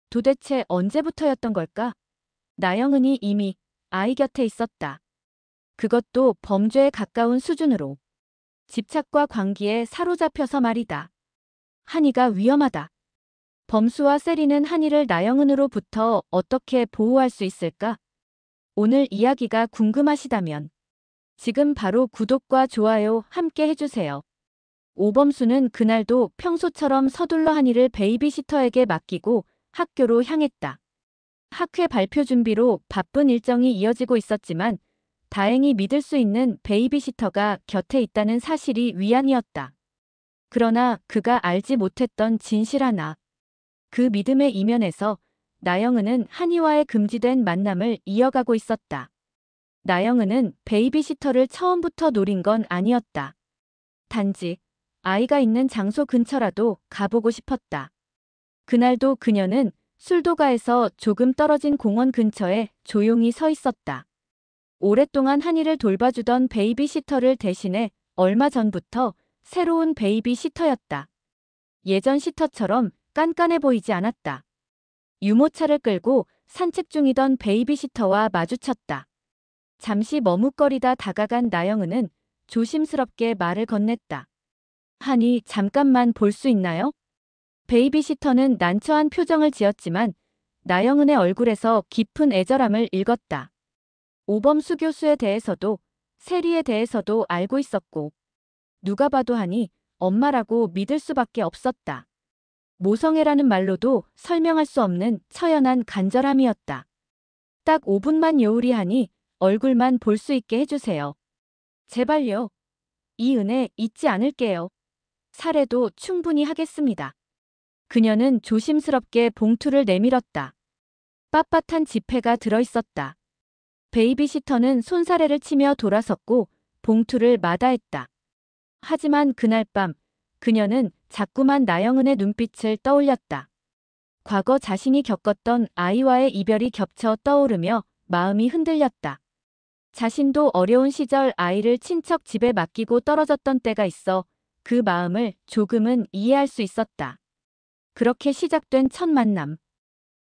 도대체 언제부터였던 걸까? 나영은이 이미 아이 곁에 있었다. 그것도 범죄에 가까운 수준으로. 집착과 광기에 사로잡혀서 말이다. 한이가 위험하다. 범수와 세리는 한이를 나영은으로부터 어떻게 보호할 수 있을까? 오늘 이야기가 궁금하시다면 지금 바로 구독과 좋아요 함께 해주세요. 오범수는 그날도 평소처럼 서둘러 한이를 베이비시터에게 맡기고 학교로 향했다. 학회 발표 준비로 바쁜 일정이 이어지고 있었지만 다행히 믿을 수 있는 베이비시터가 곁에 있다는 사실이 위안이었다. 그러나 그가 알지 못했던 진실 하나. 그 믿음의 이면에서 나영은은 한이와의 금지된 만남을 이어가고 있었다. 나영은은 베이비시터를 처음부터 노린 건 아니었다. 단지 아이가 있는 장소 근처라도 가보고 싶었다. 그날도 그녀는 술도가에서 조금 떨어진 공원 근처에 조용히 서 있었다. 오랫동안 한이를 돌봐주던 베이비시터를 대신해 얼마 전부터 새로운 베이비시터였다. 예전 시터처럼 깐깐해 보이지 않았다. 유모차를 끌고 산책 중이던 베이비시터와 마주쳤다. 잠시 머뭇거리다 다가간 나영은은 조심스럽게 말을 건넸다. 한이 잠깐만 볼 수 있나요? 베이비시터는 난처한 표정을 지었지만 나영은의 얼굴에서 깊은 애절함을 읽었다. 오범수 교수에 대해서도 세리에 대해서도 알고 있었고 누가 봐도 하니 엄마라고 믿을 수밖에 없었다. 모성애라는 말로도 설명할 수 없는 처연한 간절함이었다. 딱 5분만 요우리 하니 얼굴만 볼 수 있게 해주세요. 제발요. 이 은혜 잊지 않을게요. 살해도 충분히 하겠습니다. 그녀는 조심스럽게 봉투를 내밀었다. 빳빳한 지폐가 들어있었다. 베이비시터는 손사래를 치며 돌아섰고 봉투를 마다했다. 하지만 그날 밤 그녀는 자꾸만 나영은의 눈빛을 떠올렸다. 과거 자신이 겪었던 아이와의 이별이 겹쳐 떠오르며 마음이 흔들렸다. 자신도 어려운 시절 아이를 친척 집에 맡기고 떨어졌던 때가 있어 그 마음을 조금은 이해할 수 있었다. 그렇게 시작된 첫 만남.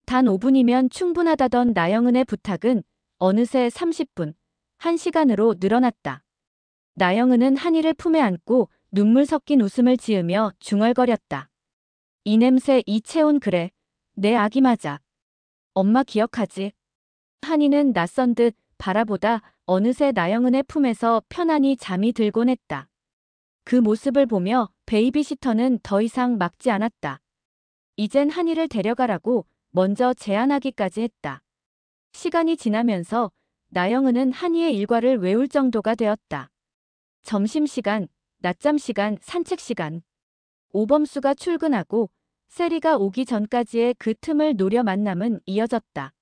단 5분이면 충분하다던 나영은의 부탁은 어느새 30분, 1시간으로 늘어났다. 나영은은 한이를 품에 안고 눈물 섞인 웃음을 지으며 중얼거렸다. 이 냄새 이채온 그래. 내 아기 맞아. 엄마 기억하지? 한이는 낯선 듯 바라보다 어느새 나영은의 품에서 편안히 잠이 들곤 했다. 그 모습을 보며 베이비시터는 더 이상 막지 않았다. 이젠 한이를 데려가라고 먼저 제안하기까지 했다. 시간이 지나면서 나영은은 한이의 일과를 외울 정도가 되었다. 점심시간, 낮잠시간, 산책시간. 오범수가 출근하고 세리가 오기 전까지의 그 틈을 노려 만남은 이어졌다.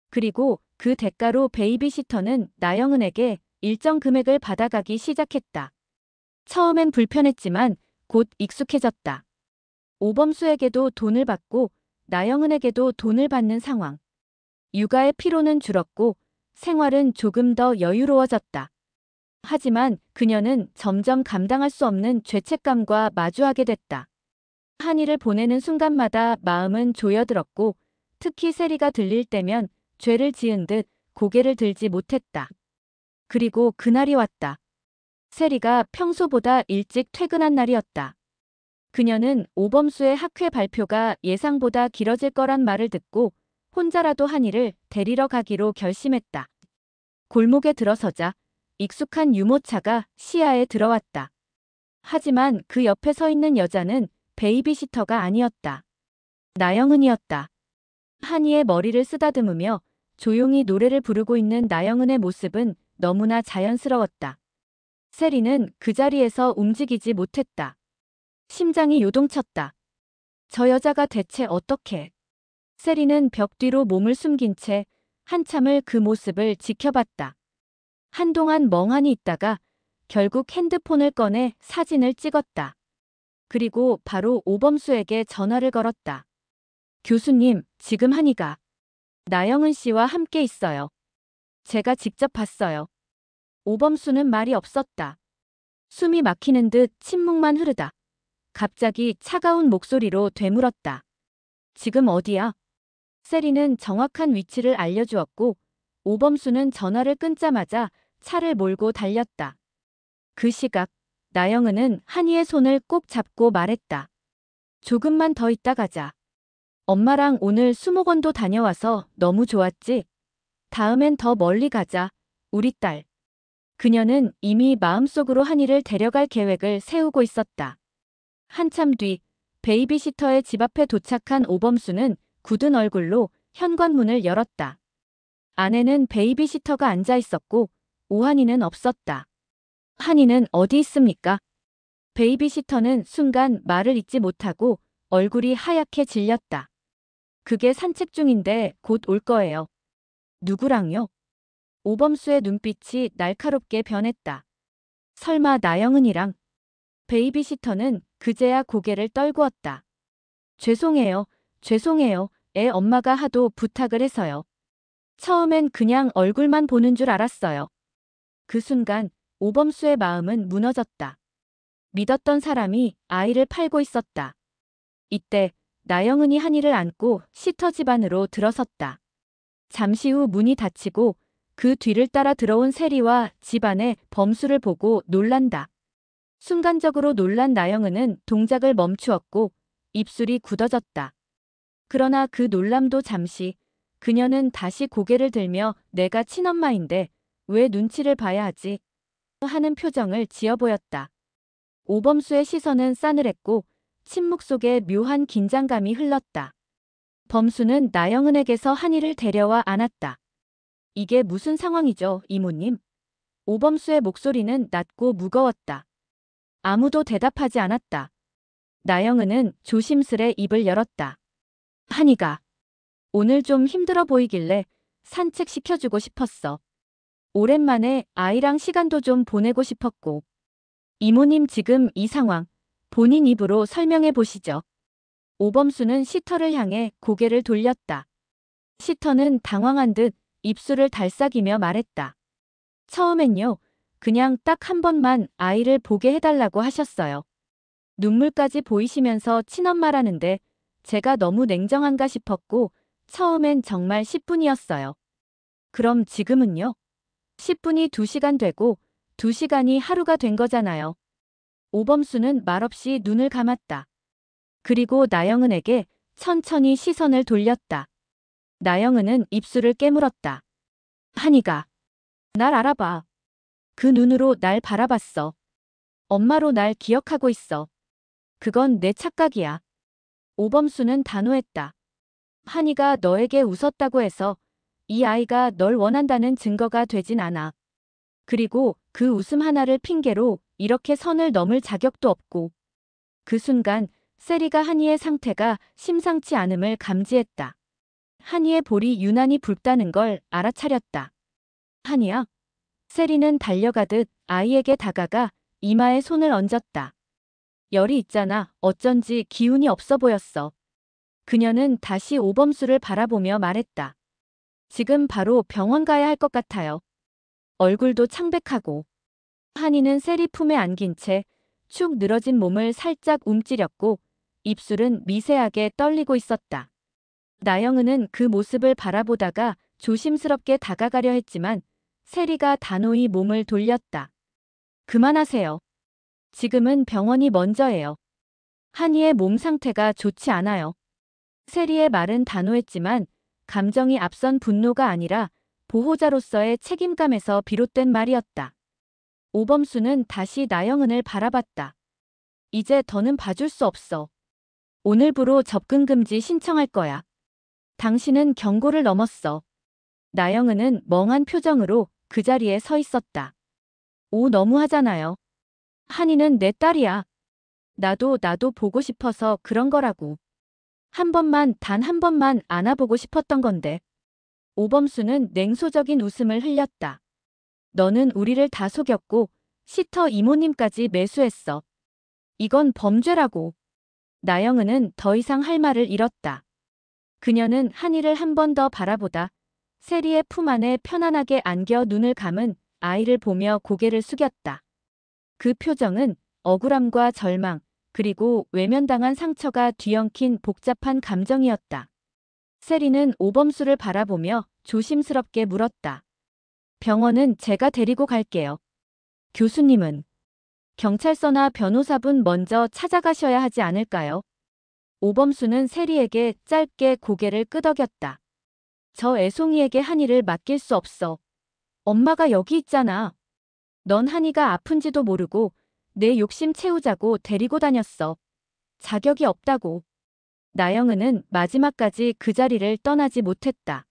그리고 그 대가로 베이비시터는 나영은에게 일정 금액을 받아가기 시작했다. 처음엔 불편했지만 곧 익숙해졌다. 오범수에게도 돈을 받고 나영은에게도 돈을 받는 상황. 육아의 피로는 줄었고 생활은 조금 더 여유로워졌다. 하지만 그녀는 점점 감당할 수 없는 죄책감과 마주하게 됐다. 한이를 보내는 순간마다 마음은 조여들었고 특히 세리가 들릴 때면 죄를 지은 듯 고개를 들지 못했다. 그리고 그날이 왔다. 세리가 평소보다 일찍 퇴근한 날이었다. 그녀는 오범수의 학회 발표가 예상보다 길어질 거란 말을 듣고 혼자라도 한이를 데리러 가기로 결심했다. 골목에 들어서자 익숙한 유모차가 시야에 들어왔다. 하지만 그 옆에 서 있는 여자는 베이비시터가 아니었다. 나영은이었다. 한이의 머리를 쓰다듬으며 조용히 노래를 부르고 있는 나영은의 모습은 너무나 자연스러웠다. 세리는 그 자리에서 움직이지 못했다. 심장이 요동쳤다. 저 여자가 대체 어떻게? 세리는 벽 뒤로 몸을 숨긴 채 한참을 그 모습을 지켜봤다. 한동안 멍하니 있다가 결국 핸드폰을 꺼내 사진을 찍었다. 그리고 바로 오범수에게 전화를 걸었다. 교수님, 지금 한이가 나영은 씨와 함께 있어요. 제가 직접 봤어요. 오범수는 말이 없었다. 숨이 막히는 듯 침묵만 흐르다. 갑자기 차가운 목소리로 되물었다. 지금 어디야? 세리는 정확한 위치를 알려주었고 오범수는 전화를 끊자마자 차를 몰고 달렸다. 그 시각 나영은은 한이의 손을 꼭 잡고 말했다. 조금만 더 있다 가자. 엄마랑 오늘 수목원도 다녀와서 너무 좋았지? 다음엔 더 멀리 가자, 우리 딸. 그녀는 이미 마음속으로 한이를 데려갈 계획을 세우고 있었다. 한참 뒤 베이비시터의 집 앞에 도착한 오범수는 굳은 얼굴로 현관문을 열었다. 안에는 베이비시터가 앉아 있었고 오한이는 없었다. 한이는 어디 있습니까? 베이비시터는 순간 말을 잇지 못하고 얼굴이 하얗게 질렸다. 그게 산책 중인데 곧 올 거예요. 누구랑요? 오범수의 눈빛이 날카롭게 변했다. 설마 나영은이랑? 베이비시터는 그제야 고개를 떨구었다. 죄송해요. 죄송해요. 애 엄마가 하도 부탁을 해서요. 처음엔 그냥 얼굴만 보는 줄 알았어요. 그 순간 오범수의 마음은 무너졌다. 믿었던 사람이 아이를 팔고 있었다. 이때 나영은이 한이를 안고 시터 집 안으로 들어섰다. 잠시 후 문이 닫히고 그 뒤를 따라 들어온 세리와 집 안의 범수를 보고 놀란다. 순간적으로 놀란 나영은은 동작을 멈추었고 입술이 굳어졌다. 그러나 그 놀람도 잠시, 그녀는 다시 고개를 들며 내가 친엄마인데 왜 눈치를 봐야 하지? 하는 표정을 지어 보였다. 오범수의 시선은 싸늘했고 침묵 속에 묘한 긴장감이 흘렀다. 범수는 나영은에게서 한이를 데려와 안았다. 이게 무슨 상황이죠, 이모님? 오범수의 목소리는 낮고 무거웠다. 아무도 대답하지 않았다. 나영은은 조심스레 입을 열었다. 한이가 오늘 좀 힘들어 보이길래 산책시켜주고 싶었어. 오랜만에 아이랑 시간도 좀 보내고 싶었고. 이모님 지금 이 상황 본인 입으로 설명해 보시죠. 오범수는 시터를 향해 고개를 돌렸다. 시터는 당황한 듯 입술을 달싹이며 말했다. 처음엔요. 그냥 딱 한 번만 아이를 보게 해달라고 하셨어요. 눈물까지 보이시면서 친엄마라는데 제가 너무 냉정한가 싶었고 처음엔 정말 10분이었어요. 그럼 지금은요? 10분이 2시간 되고 2시간이 하루가 된 거잖아요. 오범수는 말없이 눈을 감았다. 그리고 나영은에게 천천히 시선을 돌렸다. 나영은은 입술을 깨물었다. 한이가 날 알아봐. 그 눈으로 날 바라봤어. 엄마로 날 기억하고 있어. 그건 내 착각이야. 오범수는 단호했다. 한이가 너에게 웃었다고 해서 이 아이가 널 원한다는 증거가 되진 않아. 그리고 그 웃음 하나를 핑계로 이렇게 선을 넘을 자격도 없고. 그 순간 세리가 한이의 상태가 심상치 않음을 감지했다. 한이의 볼이 유난히 붉다는 걸 알아차렸다. 한이야? 세리는 달려가듯 아이에게 다가가 이마에 손을 얹었다. 열이 있잖아. 어쩐지 기운이 없어 보였어. 그녀는 다시 오범수를 바라보며 말했다. 지금 바로 병원 가야 할 것 같아요. 얼굴도 창백하고. 한이는 세리 품에 안긴 채 축 늘어진 몸을 살짝 움찔렸고 입술은 미세하게 떨리고 있었다. 나영은은 그 모습을 바라보다가 조심스럽게 다가가려 했지만 세리가 단호히 몸을 돌렸다. 그만하세요. 지금은 병원이 먼저예요. 한이의 몸 상태가 좋지 않아요. 세리의 말은 단호했지만 감정이 앞선 분노가 아니라 보호자로서의 책임감에서 비롯된 말이었다. 오범수는 다시 나영은을 바라봤다. 이제 더는 봐줄 수 없어. 오늘부로 접근 금지 신청할 거야. 당신은 경고를 넘었어. 나영은은 멍한 표정으로 그 자리에 서 있었다. 오, 너무하잖아요. 한이는 내 딸이야. 나도 보고 싶어서 그런 거라고. 한 번만, 단 한 번만 안아보고 싶었던 건데. 오범수는 냉소적인 웃음을 흘렸다. 너는 우리를 다 속였고 시터 이모님까지 매수했어. 이건 범죄라고. 나영은은 더 이상 할 말을 잃었다. 그녀는 한이를 한 번 더 바라보다 세리의 품 안에 편안하게 안겨 눈을 감은 아이를 보며 고개를 숙였다. 그 표정은 억울함과 절망, 그리고 외면당한 상처가 뒤엉킨 복잡한 감정이었다. 세리는 오범수를 바라보며 조심스럽게 물었다. 병원은 제가 데리고 갈게요. 교수님은? 경찰서나 변호사분 먼저 찾아가셔야 하지 않을까요? 오범수는 세리에게 짧게 고개를 끄덕였다. 저 애송이에게 한이를 맡길 수 없어. 엄마가 여기 있잖아. 넌 한이가 아픈지도 모르고 내 욕심 채우자고 데리고 다녔어. 자격이 없다고. 나영은은 마지막까지 그 자리를 떠나지 못했다.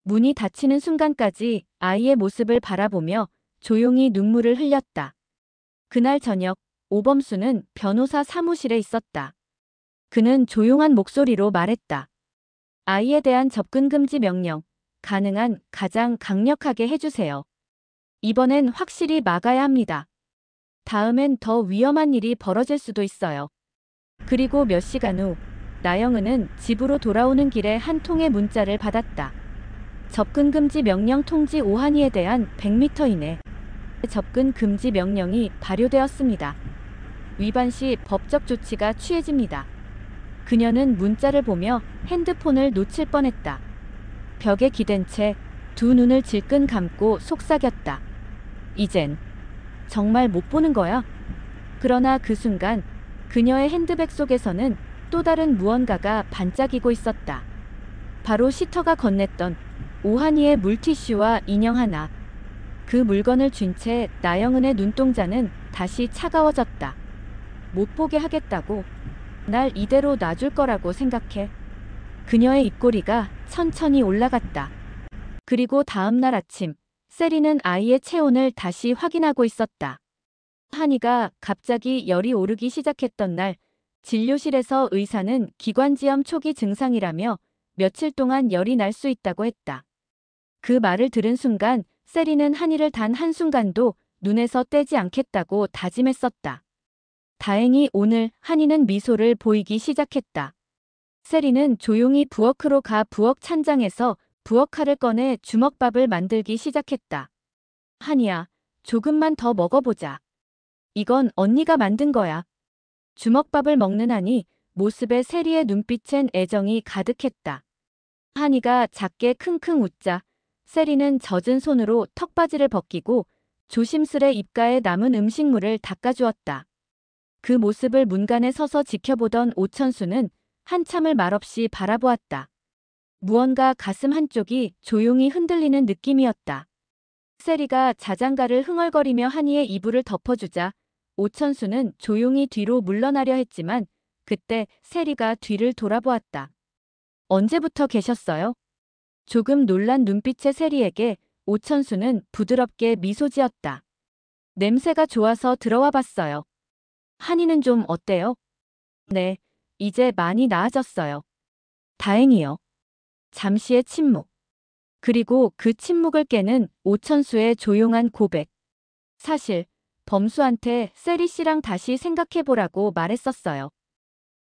문이 닫히는 순간까지 아이의 모습을 바라보며 조용히 눈물을 흘렸다. 그날 저녁 오범수는 변호사 사무실에 있었다. 그는 조용한 목소리로 말했다. 아이에 대한 접근 금지 명령, 가능한 가장 강력하게 해주세요. 이번엔 확실히 막아야 합니다. 다음엔 더 위험한 일이 벌어질 수도 있어요. 그리고 몇 시간 후 나영은은 집으로 돌아오는 길에 한 통의 문자를 받았다. 접근 금지 명령 통지 오한이에 대한 100m 이내 접근 금지 명령이 발효되었습니다. 위반 시 법적 조치가 취해집니다. 그녀는 문자를 보며 핸드폰을 놓칠 뻔했다. 벽에 기댄 채 두 눈을 질끈 감고 속삭였다. 이젠 정말 못 보는 거야? 그러나 그 순간 그녀의 핸드백 속에서는 또 다른 무언가가 반짝이고 있었다. 바로 시터가 건넸던 오한이의 물티슈와 인형 하나. 그 물건을 쥔 채 나영은의 눈동자는 다시 차가워졌다. 못 보게 하겠다고? 날 이대로 놔줄 거라고 생각해? 그녀의 입꼬리가 천천히 올라갔다. 그리고 다음 날 아침, 세리는 아이의 체온을 다시 확인하고 있었다. 한이가 갑자기 열이 오르기 시작했던 날, 진료실에서 의사는 기관지염 초기 증상이라며 며칠 동안 열이 날 수 있다고 했다. 그 말을 들은 순간 세리는 한이를 단 한순간도 눈에서 떼지 않겠다고 다짐했었다. 다행히 오늘 한이는 미소를 보이기 시작했다. 세리는 조용히 부엌으로 가 부엌 찬장에서 부엌칼을 꺼내 주먹밥을 만들기 시작했다. 한이야, 조금만 더 먹어보자. 이건 언니가 만든 거야. 주먹밥을 먹는 한이 모습에 세리의 눈빛엔 애정이 가득했다. 한이가 작게 킁킁 웃자 세리는 젖은 손으로 턱바지를 벗기고 조심스레 입가에 남은 음식물을 닦아주었다. 그 모습을 문간에 서서 지켜보던 오천수는 한참을 말없이 바라보았다. 무언가 가슴 한쪽이 조용히 흔들리는 느낌이었다. 세리가 자장가를 흥얼거리며 한이의 이불을 덮어주자 오천수는 조용히 뒤로 물러나려 했지만 그때 세리가 뒤를 돌아보았다. 언제부터 계셨어요? 조금 놀란 눈빛의 세리에게 오천수는 부드럽게 미소 지었다. 냄새가 좋아서 들어와 봤어요. 한이는 좀 어때요? 네, 이제 많이 나아졌어요. 다행이요. 잠시의 침묵. 그리고 그 침묵을 깨는 오천수의 조용한 고백. 사실 범수한테 세리 씨랑 다시 생각해보라고 말했었어요.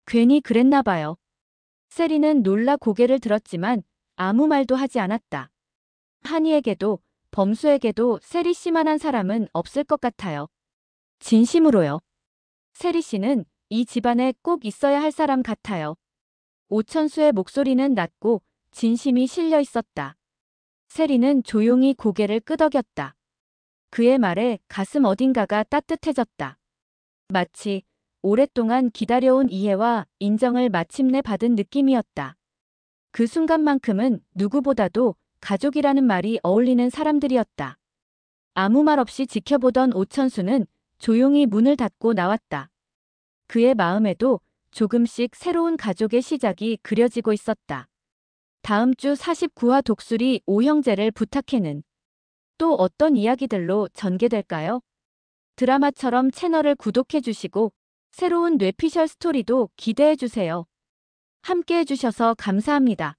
괜히 그랬나 봐요. 세리는 놀라 고개를 들었지만 아무 말도 하지 않았다. 한이에게도 범수에게도 세리 씨만한 사람은 없을 것 같아요. 진심으로요. 세리 씨는 이 집안에 꼭 있어야 할 사람 같아요. 오천수의 목소리는 낮고 진심이 실려 있었다. 세리는 조용히 고개를 끄덕였다. 그의 말에 가슴 어딘가가 따뜻해졌다. 마치 오랫동안 기다려온 이해와 인정을 마침내 받은 느낌이었다. 그 순간만큼은 누구보다도 가족이라는 말이 어울리는 사람들이었다. 아무 말 없이 지켜보던 오천수는 조용히 문을 닫고 나왔다. 그의 마음에도 조금씩 새로운 가족의 시작이 그려지고 있었다. 다음 주 49화 독수리 오형제를 부탁해는 또 어떤 이야기들로 전개될까요? 드라마처럼 채널을 구독해 주시고 새로운 뇌피셜 스토리도 기대해 주세요. 함께 해주셔서 감사합니다.